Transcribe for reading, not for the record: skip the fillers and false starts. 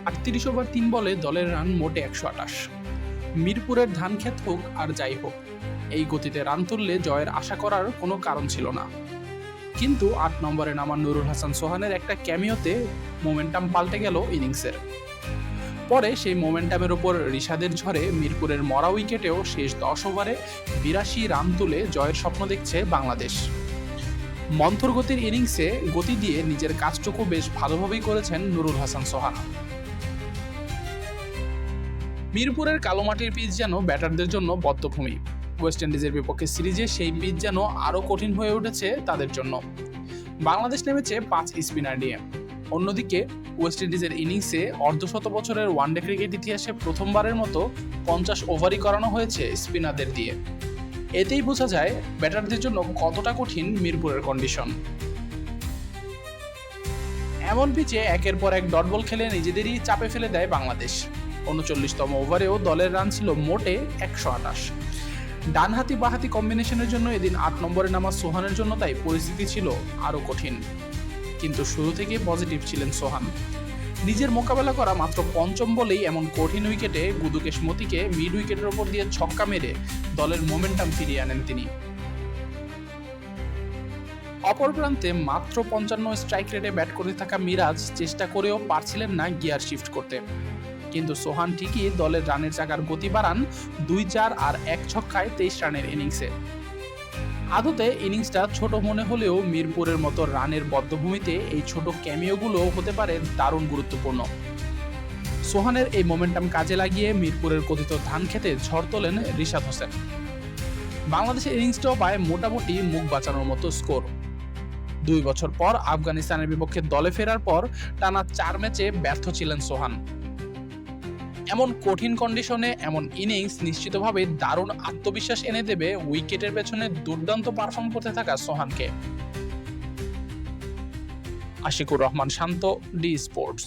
38 over 3 বলে দলের run মোটে 128। মিরপুরের ধানক্ষেত হোক আর যাই হোক, এই গতিতে রান তুললে জয়ের আশা করার কোনো কারণ ছিল না। কিন্তু 8 নম্বরে নামা নুরুল হাসান সোহানের একটা ক্যামিওতে মোমেন্টাম পাল্টে গেল ইনিংসের। পরে সেই মোমেন্টামের ওপর রিশাদের ঝড়ে মিরপুরের মরা উইকেটেও শেষ 10 ওভারে 82 রান তুলে জয়ের স্বপ্ন দেখছে বাংলাদেশ। মন্থর গতির ইনিংসে গতি দিয়ে নিজের কাজটুকু বেশ ভালোভাবেই করেছেন নুরুল হাসান সোহান। মিরপুরের কালোমাটির পিচ যেন ব্যাটারদের জন্য বদ্ধভূমি। ওয়েস্ট ইন্ডিজের বিপক্ষে সিরিজে সেই পিচ যেন আরও কঠিন হয়ে উঠেছে তাদের জন্য। বাংলাদেশ নেমেছে 5 স্পিনার নিয়ে। অন্যদিকে ওয়েস্ট ইন্ডিজের ইনিংসে অর্ধশত বছরের ওয়ানডে ক্রিকেট ইতিহাসে প্রথমবারের মতো 50 ওভারই করানো হয়েছে স্পিনারদের দিয়ে। এতেই বোঝা যায় ব্যাটারদের জন্য কতটা কঠিন মিরপুরের কন্ডিশন। এমন পিচে একের পর এক ডট বল খেলে নিজেদেরই চাপে ফেলে দেয় বাংলাদেশ। 39তম ওভারেও দলের রান ছিল মোটে 128। ডানহাতি বাহাতি কম্বিনেশনের জন্য এদিন 8 নম্বরে নামা সোহানের জন্য তাই পরিস্থিতি ছিল আরও কঠিন। কিন্তু শুরু থেকেই পজিটিভ ছিলেন সোহান। নিজের মোকাবেলা করা মাত্র 5ম বলেই এমন কঠিন উইকেটে গুদুকেশ মতিকে মিড উইকেটের ওপর দিয়ে ছক্কা মেরে দলের মোমেন্টাম ফিরিয়ে আনেন তিনি। অপর প্রান্তে মাত্র 55 স্ট্রাইক রেটে ব্যাট করতে থাকা মিরাজ চেষ্টা করেও পারছিলেন না গিয়ার শিফট করতে। কিন্তু সোহান ঠিকই দলের রানের চাকার গতি বাড়ান 2-4 আর 1 ছক্কায় 23 রানের ইনিংসে। আদতে ইনিংসটা ছোট মনে হলেও মিরপুরের মতো রানের বদ্ধভূমিতে এই ছোট ক্যামিওগুলো হতে পারে দারুণ গুরুত্বপূর্ণ। সোহানের এই মোমেন্টাম কাজে লাগিয়ে মিরপুরের কথিত ধান খেতে ঝড় তোলেন রিশাদ হোসেন। বাংলাদেশের ইনিংসটাও পায় মোটামুটি মুখ বাঁচানোর মতো স্কোর। 2 বছর পর আফগানিস্তানের বিপক্ষে দলে ফেরার পর টানা 4 ম্যাচে ব্যর্থ ছিলেন সোহান। এমন কঠিন কন্ডিশনে এমন ইনিংস নিশ্চিতভাবে দারুণ আত্মবিশ্বাস এনে দেবে উইকেটের পেছনে দুর্দান্ত পারফর্ম করতে থাকা সোহানকে। আশিকুর রহমান শান্ত, ডি স্পোর্টস।